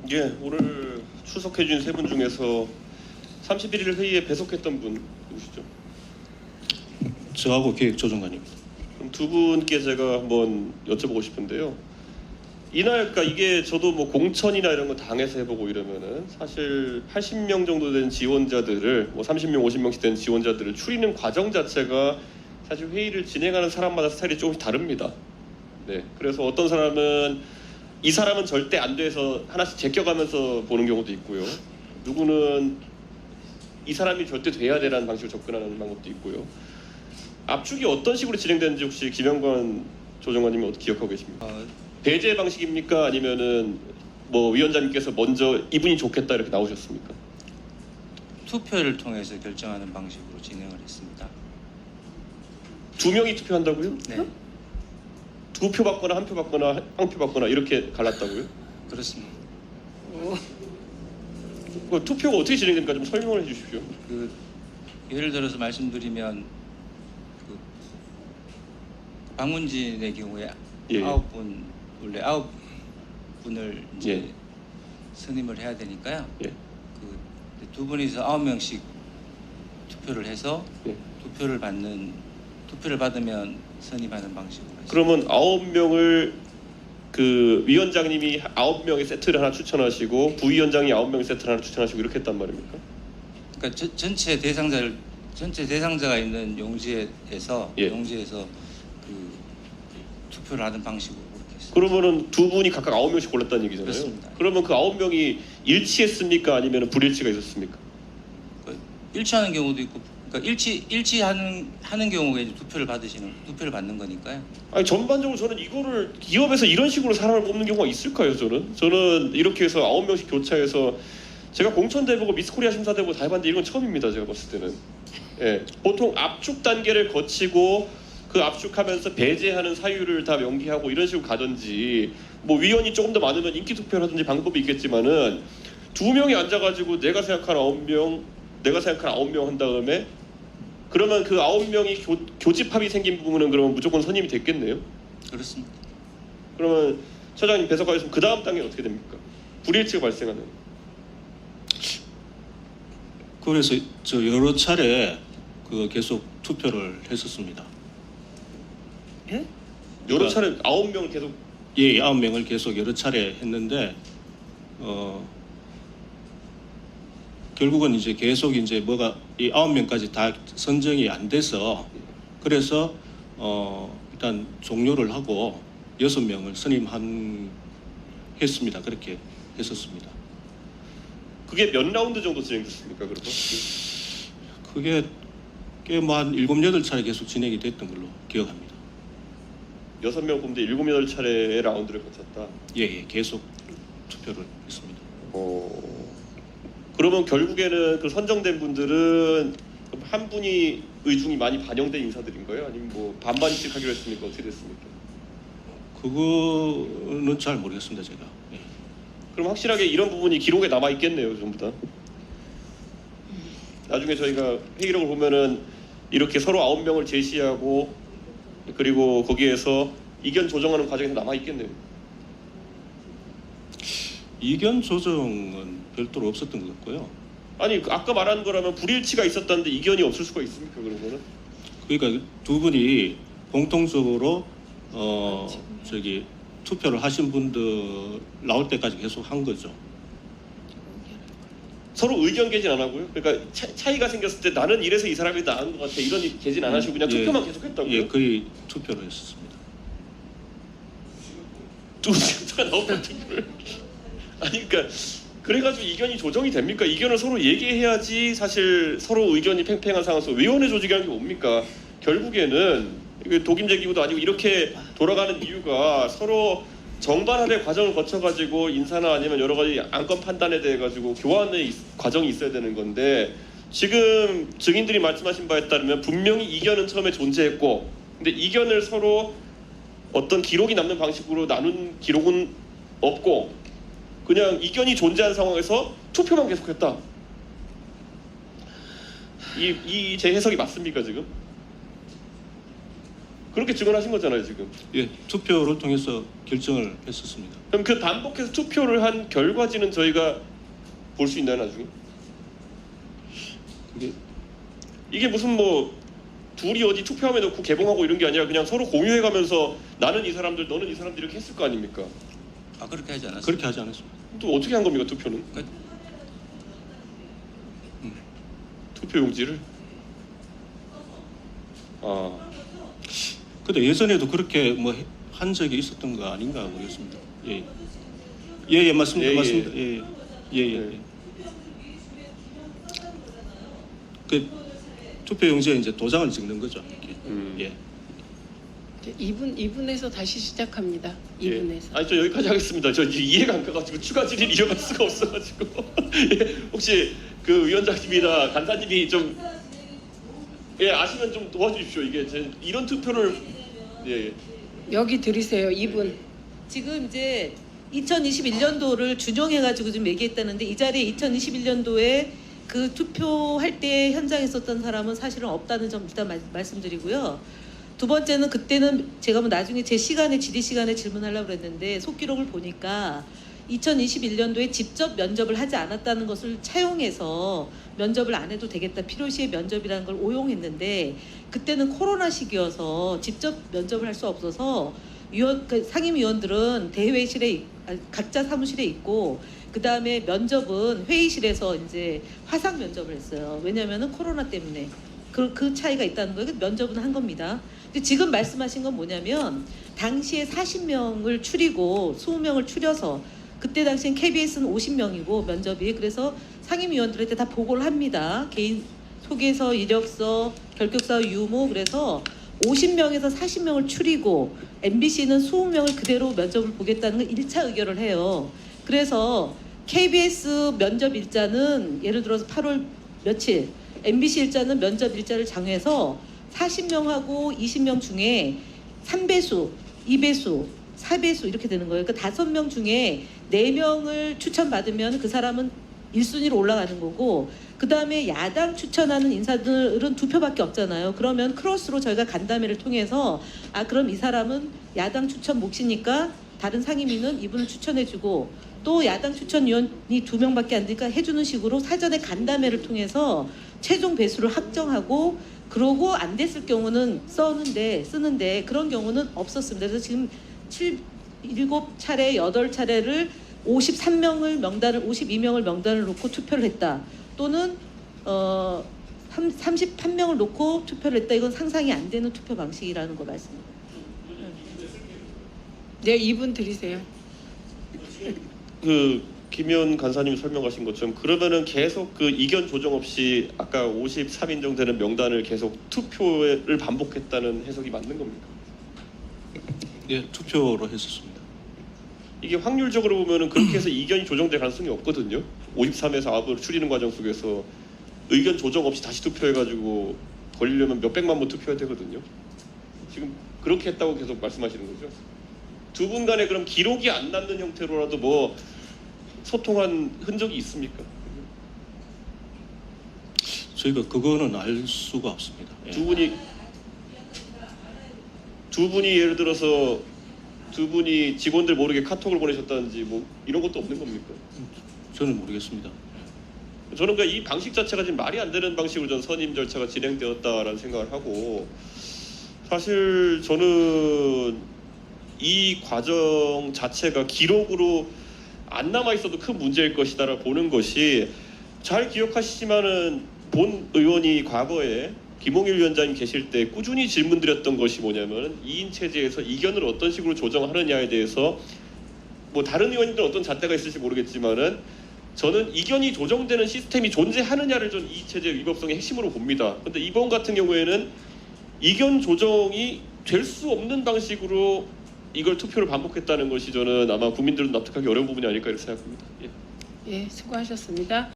예, 오늘 출석해준 세 분 중에서 31일 회의에 배석했던 분 누구시죠? 저하고 기획조정관입니다. 그럼 두 분께 제가 한번 여쭤보고 싶은데요. 이날, 그러니까 이게 저도 뭐 공천이나 이런 거 당해서 해보고 이러면은 사실 80명 정도 된 지원자들을 뭐 30명, 50명씩 된 지원자들을 추리는 과정 자체가 사실 회의를 진행하는 사람마다 스타일이 조금씩 다릅니다. 네, 그래서 어떤 사람은 이 사람은 절대 안 돼서 하나씩 제껴가면서 보는 경우도 있고요. 누구는 이 사람이 절대 돼야 되라는 방식으로 접근하는 방법도 있고요. 압축이 어떤 식으로 진행되는지 혹시 김영건 조정관님이 어떻게 기억하고 계십니까? 배제 방식입니까? 아니면은 뭐 위원장님께서 먼저 이분이 좋겠다 이렇게 나오셨습니까? 투표를 통해서 결정하는 방식으로 진행을 했습니다. 두 명이 투표한다고요? 네, 두 표 받거나 한 표 받거나 한 표 받거나 이렇게 갈랐다고요? 그렇습니다. 그 투표가 어떻게 진행됩니까? 좀 설명을 해주십시오. 예를 들어서 말씀드리면 박문진의 경우에 예. 9분 원래 9분을 이제 예. 선임을 해야 되니까요. 예. 두 분이서 9명씩 투표를 해서 예. 투표를 받으면 선임하는 방식으로 했습니다. 그러면 9명을 그 위원장님이 9명의 세트를 하나 추천하시고 부위원장이 9명의 세트를 하나 추천하시고 이렇게 했단 말입니까? 그러니까 전체 대상자가 있는 용지에서 예. 그 투표를 하는 방식으로 그렇게 했습니다. 그러면은 두 분이 각각 9명씩 골랐다는 얘기잖아요. 그렇습니다. 그러면 그 9명이 일치했습니까? 아니면 불일치가 있었습니까? 일치하는 경우도 있고, 그러니까 일치하는 경우에 이제 투표를 받는 거니까요. 아니 전반적으로 저는 이거를 기업에서 이런 식으로 사람을 뽑는 경우가 있을까요? 저는 이렇게 해서 9명씩 교차해서 제가 공천대 보고 미스코리아 심사대 보고 다 해봤는데 이건 처음입니다. 제가 봤을 때는. 예, 보통 압축 단계를 거치고 그 압축하면서 배제하는 사유를 다 명기하고 이런 식으로 가든지 뭐 위원이 조금 더 많으면 인기 투표를 하든지 방법이 있겠지만은 두 명이 앉아가지고 내가 생각하는 9명 한 다음에 그러면 그 9명이 교집합이 생긴 부분은 그러면 무조건 선임이 됐겠네요. 그렇습니다. 그러면 처장님 배석하겠습니다. 그 다음 단계는 어떻게 됩니까? 불일치가 발생하는. 그래서 저 여러 차례 계속 투표를 했었습니다. 예? 여러 차례 9명을 계속. 예, 9명을 계속 여러 차례 했는데 결국은 이제 계속 이제 뭐가 이 9명까지 다 선정이 안 돼서 그래서 일단 종료를 하고 6명을 했습니다. 그렇게 했었습니다. 그게 몇 라운드 정도 진행됐습니까? 그리고 그게 꽤 뭐 한 7, 8차례 계속 진행이 됐던 걸로 기억합니다. 6명 뽑는데 7, 8차례의 라운드를 거쳤다. 예, 계속 투표를 했습니다. 그러면 결국에는 그 선정된 분들은 한 분이 의중이 많이 반영된 인사들인 거예요? 아니면 뭐 반반씩 하기로 했습니까? 어떻게 됐습니까? 그거는 잘 모르겠습니다, 제가. 예. 그럼 확실하게 이런 부분이 기록에 남아 있겠네요, 전부 다. 나중에 저희가 회의록을 보면은 이렇게 서로 9명을 제시하고 그리고 거기에서 이견 조정하는 과정에서 남아 있겠네요. 이견 조정은 별도로 없었던 것 같고요. 아니 아까 말한 거라면 불일치가 있었다는데 이견이 없을 수가 있습니까? 그런 거는? 그러니까 두 분이 공통적으로 투표를 하신 분들 나올 때까지 계속 한 거죠. 서로 의견 개진 안 하고요? 그러니까 차이가 생겼을 때 나는 이래서 이 사람이 나은 것 같아 이런 개진 안 하시고 그냥 투표만 계속 했다고요? 예, 거의 투표를 했었습니다. 두 분가 나오는 투표를 아니 그러니까 그래가지고 이견이 조정이 됩니까? 이견을 서로 얘기해야지 사실 서로 의견이 팽팽한 상황에서 위원회 조직이라는 게 뭡니까? 결국에는 이게 독임제 기구도 아니고 이렇게 돌아가는 이유가 서로 정반합의 과정을 거쳐가지고 인사나 아니면 여러 가지 안건 판단에 대해 가지고 교환의 과정이 있어야 되는 건데 지금 증인들이 말씀하신 바에 따르면 분명히 이견은 처음에 존재했고 근데 이견을 서로 어떤 기록이 남는 방식으로 나눈 기록은 없고 그냥 이견이 존재한 상황에서 투표만 계속했다. 이 제 해석이 맞습니까 지금? 그렇게 증언하신 거잖아요 지금. 예, 투표를 통해서 결정을 했었습니다. 그럼 그 반복해서 투표를 한 결과지는 저희가 볼 수 있나요 나중에? 그게 이게 무슨 뭐 둘이 어디 투표함에 넣고 개봉하고 이런 게 아니라 그냥 서로 공유해가면서 나는 이 사람들 너는 이 사람들 이렇게 했을 거 아닙니까? 아 그렇게 하지 않았어요? 그렇게 하지 않았습니다. 또 어떻게 한 겁니까 투표는? 그- 투표 용지를? 아 근데 예전에도 그렇게 뭐 한 적이 있었던 거 아닌가 모르겠습니다. 예, 예, 맞습니다. 예, 예. 맞습니다. 예, 예, 예. 네. 그 투표용지에 이제 도장을 찍는 거죠. 이렇게. 예. 2분에서 다시 시작합니다. 2분에서. 예. 아니 저 여기까지 하겠습니다. 저 이제 이해가 안 가가지고 추가 질의 이어갈 수가 없어가지고 예. 혹시 그 위원장님이나 간사님이 좀 예, 아시면 좀 도와주십시오. 이게 이런 투표를 예. 여기 들으세요. 2분. 지금 이제 2021년도를 준용해가지고 좀 얘기했다는데 이 자리에 2021년도에 그 투표할 때 현장에 있었던 사람은 사실은 없다는 점 일단 말씀드리고요. 두 번째는 그때는 제가 뭐 나중에 제 시간에 질의 시간에 질문하려고 그랬는데 속기록을 보니까 2021년도에 직접 면접을 하지 않았다는 것을 차용해서 면접을 안 해도 되겠다 필요시에 면접이라는 걸 오용했는데 그때는 코로나 시기여서 직접 면접을 할 수 없어서 그 상임위원들은 대회실에 각자 사무실에 있고 그 다음에 면접은 회의실에서 이제 화상 면접을 했어요. 왜냐하면은 코로나 때문에 그 차이가 있다는 거예요. 면접은 한 겁니다. 근데 지금 말씀하신 건 뭐냐면 당시에 40명을 추리고 20명을 추려서 그때 당시엔 KBS는 50명이고 면접이 그래서 상임위원들한테 다 보고를 합니다. 개인 소개서, 이력서, 결격사 유무 그래서 50명에서 40명을 추리고 MBC는 20명을 그대로 면접을 보겠다는 걸 1차 의결을 해요. 그래서 KBS 면접 일자는 예를 들어서 8월 며칠, MBC 일자는 면접 일자를 정해서 40명하고 20명 중에 3배수, 2배수, 4배수 이렇게 되는 거예요. 그러니까 5명 중에 4명을 추천받으면 그 사람은 1순위로 올라가는 거고 그 다음에 야당 추천하는 인사들은 2표밖에 없잖아요. 그러면 크로스로 저희가 간담회를 통해서 아 그럼 이 사람은 야당 추천 몫이니까 다른 상임위는 이분을 추천해주고 또 야당 추천위원이 2명밖에 안 되니까 해주는 식으로 사전에 간담회를 통해서 최종 배수를 확정하고 그러고 안 됐을 경우는 쓰는데 그런 경우는 없었습니다. 그래서 지금 7차례, 8차례를 52명을 명단을 놓고 투표를 했다. 또는 31명을 놓고 투표를 했다. 이건 상상이 안 되는 투표 방식이라는 거 말씀입니다. 네, 2분 들으세요. 그 김현 간사님이 설명하신 것처럼 그러면은 계속 그 이견 조정 없이 아까 53인 정도 되는 명단을 계속 투표를 반복했다는 해석이 맞는 겁니까? 예, 투표로 했었습니다. 이게 확률적으로 보면은 그렇게 해서 이견이 조정될 가능성이 없거든요. 53에서 9을 추리는 과정 속에서 의견 조정 없이 다시 투표해가지고 걸리려면 몇백만 번 투표해야 되거든요. 지금 그렇게 했다고 계속 말씀하시는 거죠? 두 분 간에 그럼 기록이 안 남는 형태로라도 뭐 소통한 흔적이 있습니까? 저희가 그거는 알 수가 없습니다. 예. 두 분이 예를 들어서 두 분이 직원들 모르게 카톡을 보내셨다든지 뭐 이런 것도 없는 겁니까? 저는 모르겠습니다. 저는 그러니까 이 방식 자체가 지금 말이 안 되는 방식으로 전 선임 절차가 진행되었다라는 생각을 하고 사실 저는 이 과정 자체가 기록으로 안 남아 있어도 큰 문제일 것이다라고 보는 것이 잘 기억하시지만은 본 의원이 과거에 김홍일 위원장님 계실 때 꾸준히 질문드렸던 것이 뭐냐면 2인 체제에서 이견을 어떤 식으로 조정하느냐에 대해서 뭐 다른 의원님들은 어떤 잣대가 있을지 모르겠지만은 저는 이견이 조정되는 시스템이 존재하느냐를 전 이 체제의 위법성의 핵심으로 봅니다. 근데 이번 같은 경우에는 이견 조정이 될 수 없는 방식으로 이걸 투표를 반복했다는 것이 저는 아마 국민들도 납득하기 어려운 부분이 아닐까 이렇게 생각합니다. 예. 예, 수고하셨습니다.